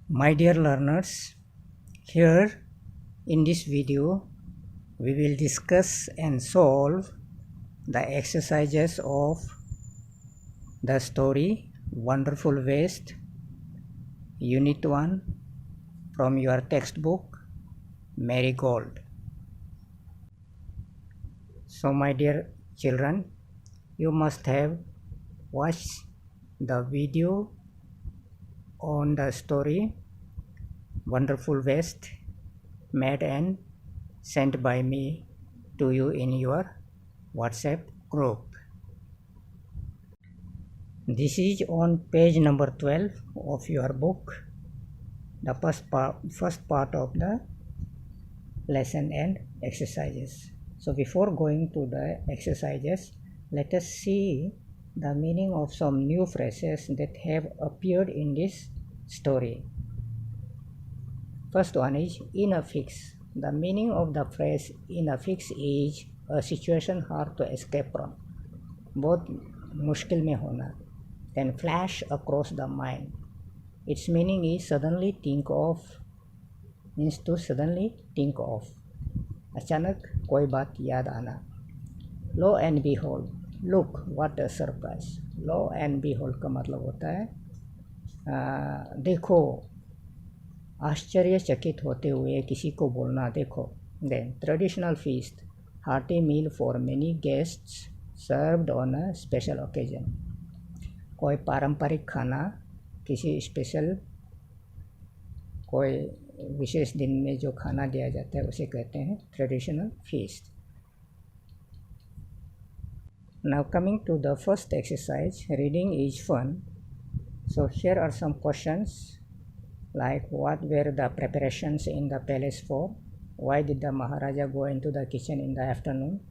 My dear learners, here in this video we will discuss and solve the exercises of the story Wonderful Waste, Unit 1 from your textbook Marigold. So my dear children, you must have watched the video on the story Wonderful Waste made and sent by me to you in your WhatsApp group. This is on page number 12 of your book, the first part of the lesson and exercises. So before going to the exercises, let us see the meaning of some new phrases that have appeared in this story. First one is in a fix. The meaning of the phrase in a fix is a situation hard to escape from, बहुत मुश्किल में होना. Then flash across the mind. Its meaning is suddenly think of, means to suddenly think of. अचानक कोई बात याद आना. Lo and behold. Look what a surprise. Lo and behold का मतलब होता है देखो, आश्चर्यचकित होते हुए किसी को बोलना देखो. Then traditional feast, hearty meal for many guests served on a special occasion. कोई पारंपरिक खाना किसी स्पेशल, कोई विशेष दिन में जो खाना दिया जाता है उसे कहते हैं traditional feast. Now coming to the first exercise, reading is fun. So here are some questions like what were the preparations in the palace for? Why did the Maharaja go into the kitchen in the afternoon?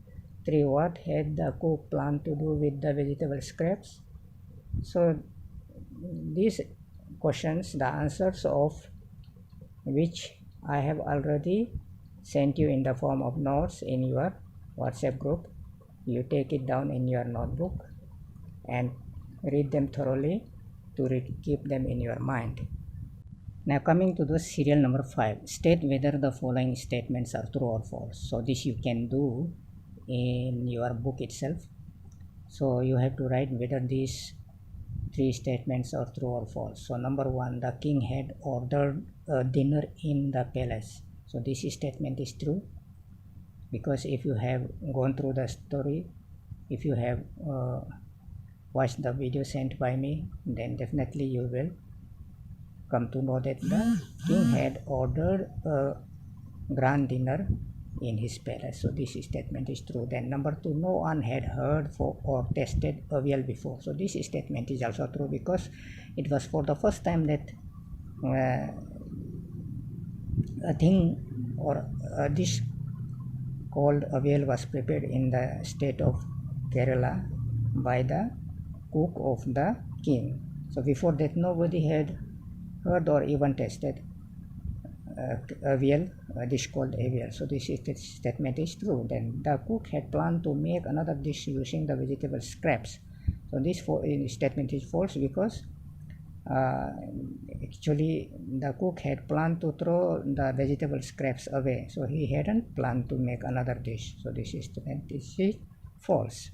3. What had the cook planned to do with the vegetable scraps? So these questions, the answers of which I have already sent you in the form of notes in your WhatsApp group. You take it down in your notebook and read them thoroughly to keep them in your mind. Now coming to the serial number 5, state whether the following statements are true or false. So this you can do in your book itself. So you have to write whether these 3 statements are true or false. So number 1, the king had ordered a dinner in the palace. So this statement is true, because if you have gone through the story, if you have watched the video sent by me, then definitely you will come to know that the king had ordered a grand dinner in his palace. So this statement is true. Then number 2, no one had heard for or tasted avial before. So this statement is also true, because it was for the first time that a thing or a dish called avial was prepared in the state of Kerala by the cook of the king. So before that nobody had heard or even tasted avial, a dish called avial. So this statement is true. Then the cook had planned to make another dish using the vegetable scraps. So this statement is false, because actually the cook had planned to throw the vegetable scraps away, so he hadn't planned to make another dish. So this statement is false.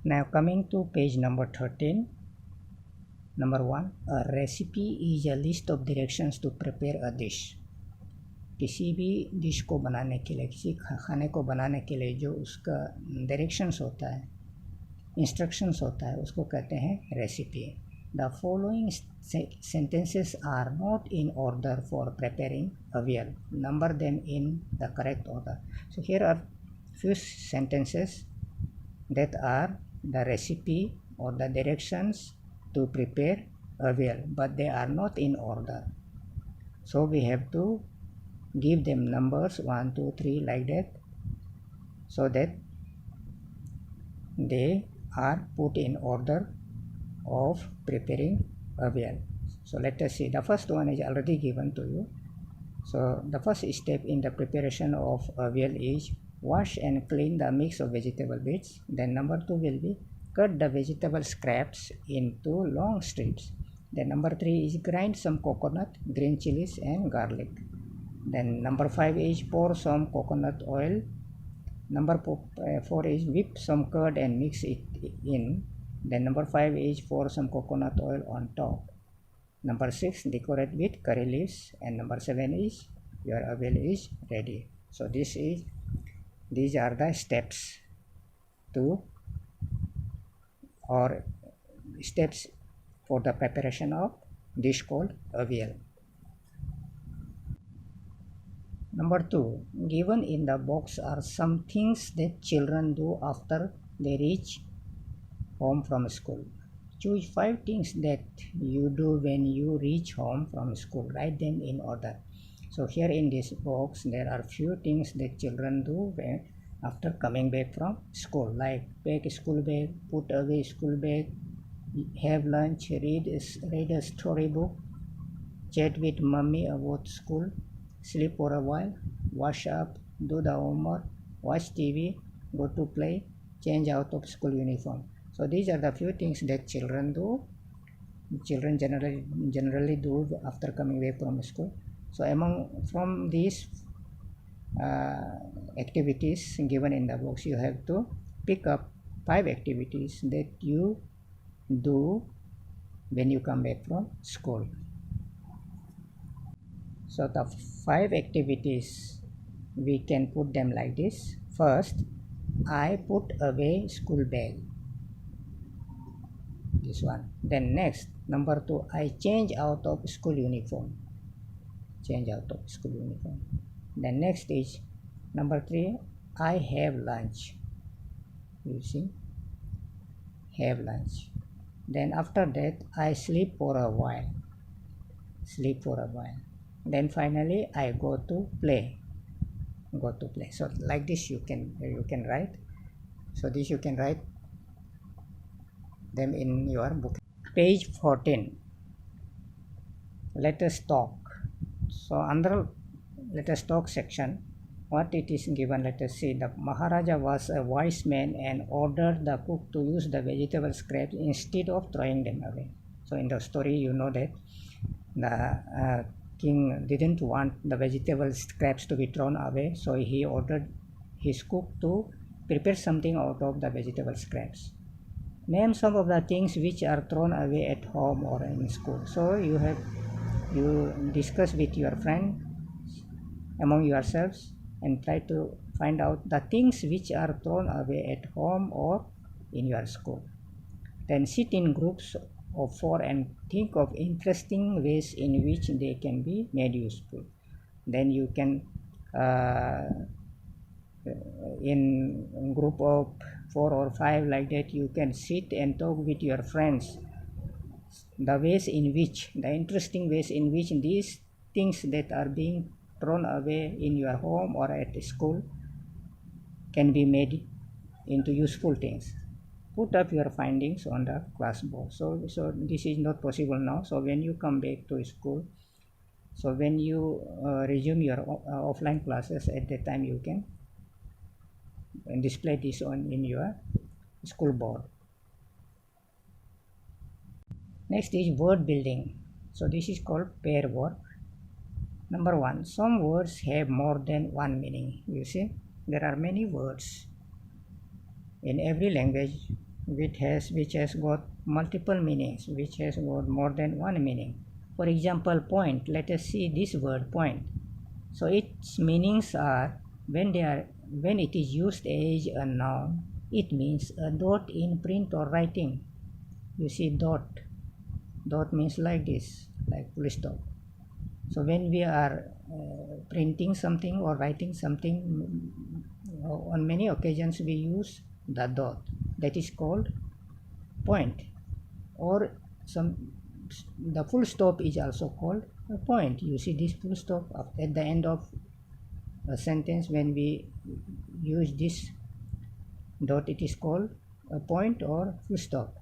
Now coming to page number 13, number 1, a recipe is a list of directions to prepare a dish. किसी भी dish को बनाने के लिए, किसी खाने को बनाने के लिए जो उसका डायरेक्शंस होता है, इंस्ट्रक्शंस होता है, उसको कहते हैं recipe. The following sentences are not in order for preparing avial. Number them in the correct order. So here are few sentences that are the recipe or the directions to prepare avial, but they are not in order. So we have to give them numbers 1, 2, 3 like that, so that they are put in order of preparing avial. So let us see. The first one is already given to you. So the first step in the preparation of avial is wash and clean the mix of vegetable bits. Then number 2 will be cut the vegetable scraps into long strips. Then number 3 is grind some coconut, green chilies and garlic. Then number 5 is pour some coconut oil. Number 4 is whip some curd and mix it in. Then number 5 is pour some coconut oil on top. Number 6, decorate with curry leaves. And number 7 is your avel is ready. So these are the steps to or steps for the preparation of dish called avial. Number 2, given in the box are some things that children do after they reach home from school. Choose 5 things that you do when you reach home from school. Write them in order. So here in this box there are few things that children do after coming back from school, like pack school bag, put away school bag, have lunch, read a storybook, chat with mommy about school, sleep for a while, wash up, do the homework, watch TV, go to play, change out of school uniform. So these are the few things that children do. Children generally do after coming back from school. So from these activities given in the box, you have to pick up 5 activities that you do when you come back from school. So the 5 activities, we can put them like this. First, I put away school bag, this one. Then next, number 2, I change out of school uniform, Then next is number 3, I have lunch, you see, have lunch. Then after that, I sleep for a while, Then finally I go to play. So like this you can write. So this you can write them in your book. Page 14, let us talk. So under let us talk section, what it is given, let us see. The Maharaja was a wise man and ordered the cook to use the vegetable scraps instead of throwing them away. So in the story you know that the king didn't want the vegetable scraps to be thrown away, so he ordered his cook to prepare something out of the vegetable scraps. Name some of the things which are thrown away at home or in school. So you discuss with your friend among yourselves and try to find out the things which are thrown away at home or in your school. Then sit in groups of 4 and think of interesting ways in which they can be made useful. Then you can in group of 4 or 5 like that, you can sit and talk with your friends the interesting ways in which these things that are being thrown away in your home or at school can be made into useful things. Put up your findings on the classboard. So this is not possible now. So when you come back to school, so when you resume your offline classes, at that time you can display this in your school board. Next is word building. So this is called pair work. Number 1, some words have more than one meaning. You see, there are many words in every language which has got multiple meanings, which has got more than one meaning. For example, point. Let us see this word point. So its meanings are, when it is used as a noun, it means a dot in print or writing. You see, dot means like this, like full stop. So when we are printing something or writing something, on many occasions we use the dot, that is called point. Or the full stop is also called a point. You see this full stop at the end of a sentence. When we use this dot, it is called a point or full stop.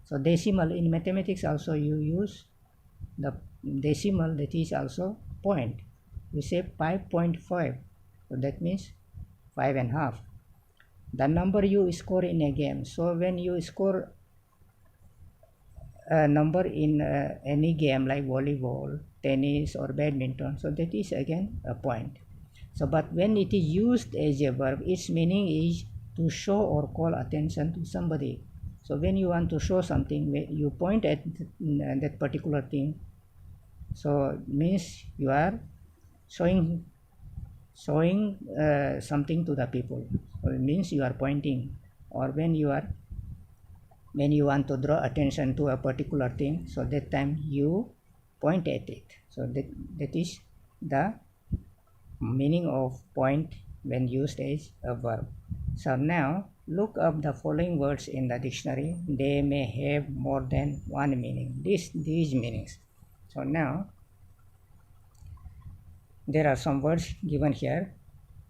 So decimal, in mathematics also you use the decimal, that is also point. You say 5.5, so that means 5.5. The number you score in a game. So when you score a number in any game like volleyball, tennis or badminton, so that is again a point. So but when it is used as a verb, its meaning is to show or call attention to somebody. So when you want to show something, you point at that particular thing, so means you are showing something to the people. So it means you are pointing. Or when you want to draw attention to a particular thing, so that time you point at it. So that is the meaning of point when used as a verb. So now look up the following words in the dictionary. They may have more than one meaning. These meanings. So now there are some words given here.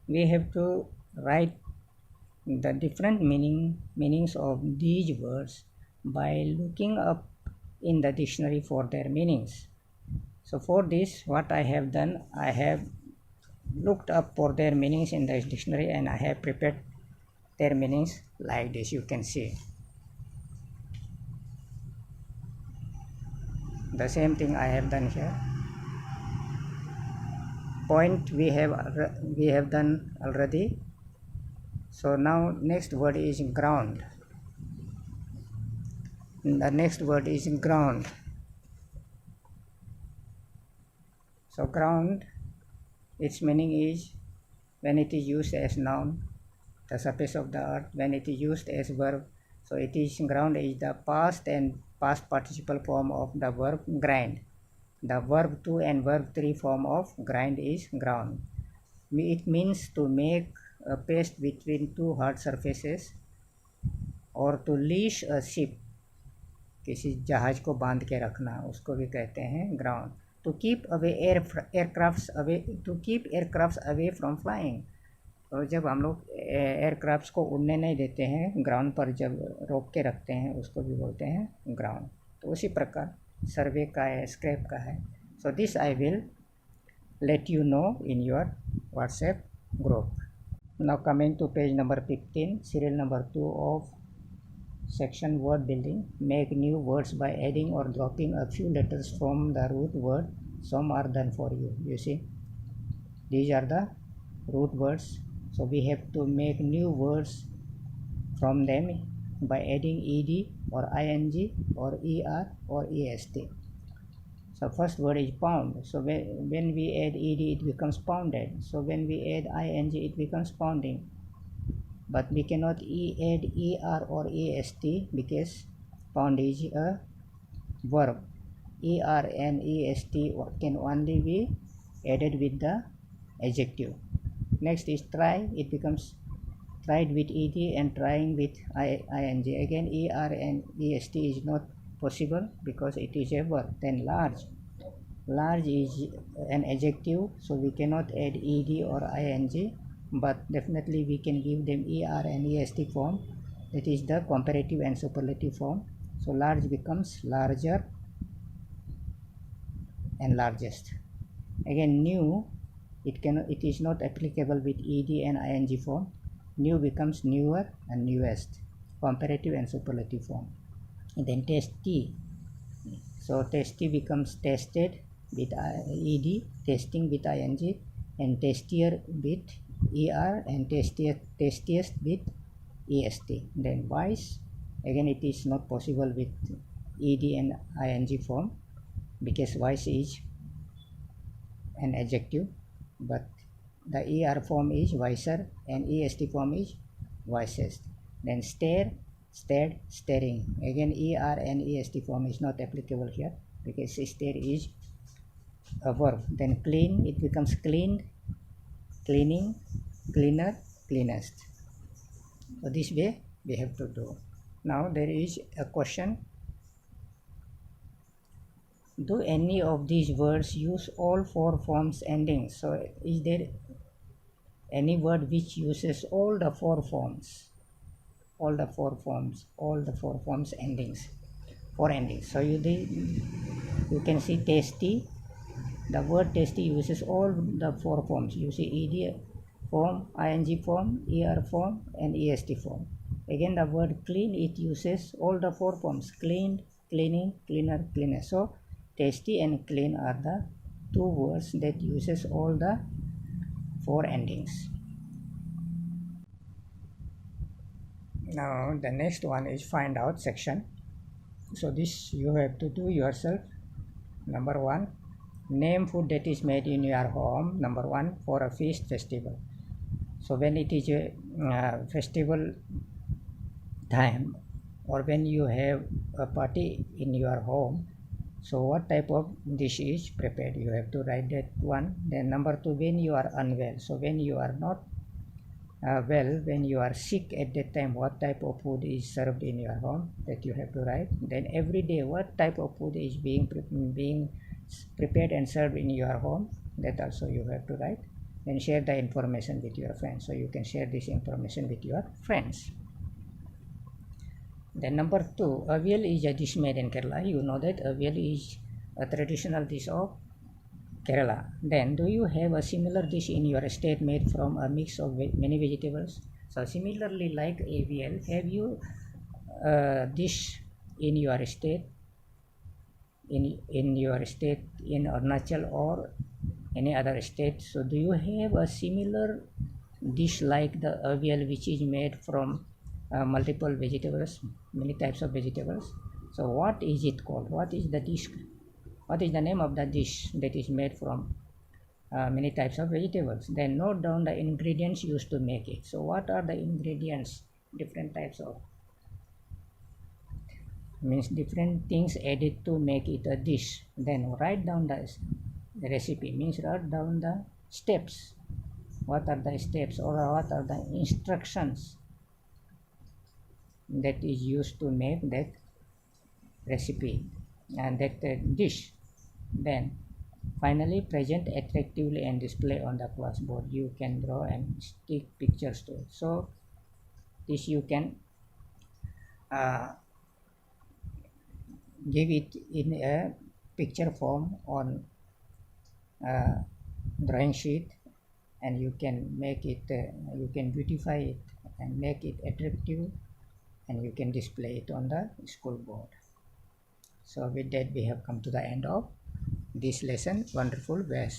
We have to write the different meanings of these words by looking up in the dictionary for their meanings. So for this, what I have done, I have looked up for their meanings in the dictionary and I have prepared their meanings like this. You can see the same thing I have done here. Point we have done already. So now next word is ground. The next word is ground. So ground, its meaning is when it is used as noun, the surface of the earth. When it is used as verb, so it is ground is the past and past participle form of the verb grind. The verb 2 and verb 3 form of grind is ground. It means to make a paste between two hard surfaces, और to leash a ship, किसी जहाज को बांध के रखना, उसको भी कहते हैं ground. To keep away aircrafts away from flying. तो जब हम लोग एयरक्राफ्ट्स को उड़ने नहीं देते हैं, ग्राउंड पर जब रोक के रखते हैं, उसको भी बोलते हैं ग्राउंड. तो उसी प्रकार सर्वे का है, स्क्रैप का है. So this I will let you know in your WhatsApp group. Now coming to page number 15, serial number 2 of section word building. Make new words by adding or dropping a few letters from the root word. Some are done for you. You see, these are the root words. So we have to make new words from them by adding ed or ing or er or est. So first word is pound. So when we add ed, it becomes pounded. So when we add ing, it becomes pounding. But we cannot add er or est because pound is a verb. Er and est can only be added with the adjective. Next is try. It becomes tried with ed and trying with ing. Again, er and est is not possible because it is a verb. Then large. Large is an adjective, so we cannot add ed or ing, but definitely we can give them er and est form. That is the comparative and superlative form. So large becomes larger and largest. Again, new, it is not applicable with ed and ing form. New becomes newer and newest, comparative and superlative form. And then tasty. So tasty becomes tasted with ed, tasting with ing, and tastier with er, and tastiest with est. Then wise, again it is not possible with ed and ing form because wise is an adjective, but the er form is wiser and est form is wisest. Then stare, stared, staring. Again er and est form is not applicable here because stare is a verb. Then clean, it becomes cleaned, cleaning, cleaner, cleanest. So this way we have to do. Now there is a question. Do any of these words use all four forms endings? So is there any word which uses all the four forms? All the four forms endings, four endings. So you can see tasty. The word tasty uses all the four forms. You see ed form, ing form, er form, and est form. Again, the word clean, it uses all the four forms: cleaned, cleaning, cleaner, cleaner. So tasty and clean are the two words that uses all the four endings. Now the next one is find out section. So this you have to do yourself. Number one, name food that is made in your home. Number one, for a feast festival. So when it is a festival time, or when you have a party in your home, so what type of dish is prepared, you have to write that one. Then number two, when you are unwell, so when you are not well, when you are sick at that time, what type of food is served in your home, that you have to write. Then every day, what type of food is being prepared and served in your home, that also you have to write. Then share the information with your friends, so you can share this information with your friends. Then number two, avial is a dish made in Kerala. You know that avial is a traditional dish of Kerala. Then do you have a similar dish in your state made from a mix of many vegetables? So similarly, like avial, have you a dish in your state, in your state in Arunachal or any other state? So do you have a similar dish like the avial, which is made from multiple vegetables, many types of vegetables? So what is it called? What is the dish? What is the name of the dish that is made from many types of vegetables? Then note down the ingredients used to make it. So what are the ingredients? Different types of, means different things added to make it a dish. Then write down the recipe, means write down the steps. What are the steps, or what are the instructions that is used to make that recipe and that dish. Then finally present attractively and display on the classboard. You can draw and stick pictures to it. So this you can give it in a picture form on a drawing sheet, and you can make it, you can beautify it and make it attractive, and you can display it on the school board. So with that, we have come to the end of this lesson. Wonderful, best.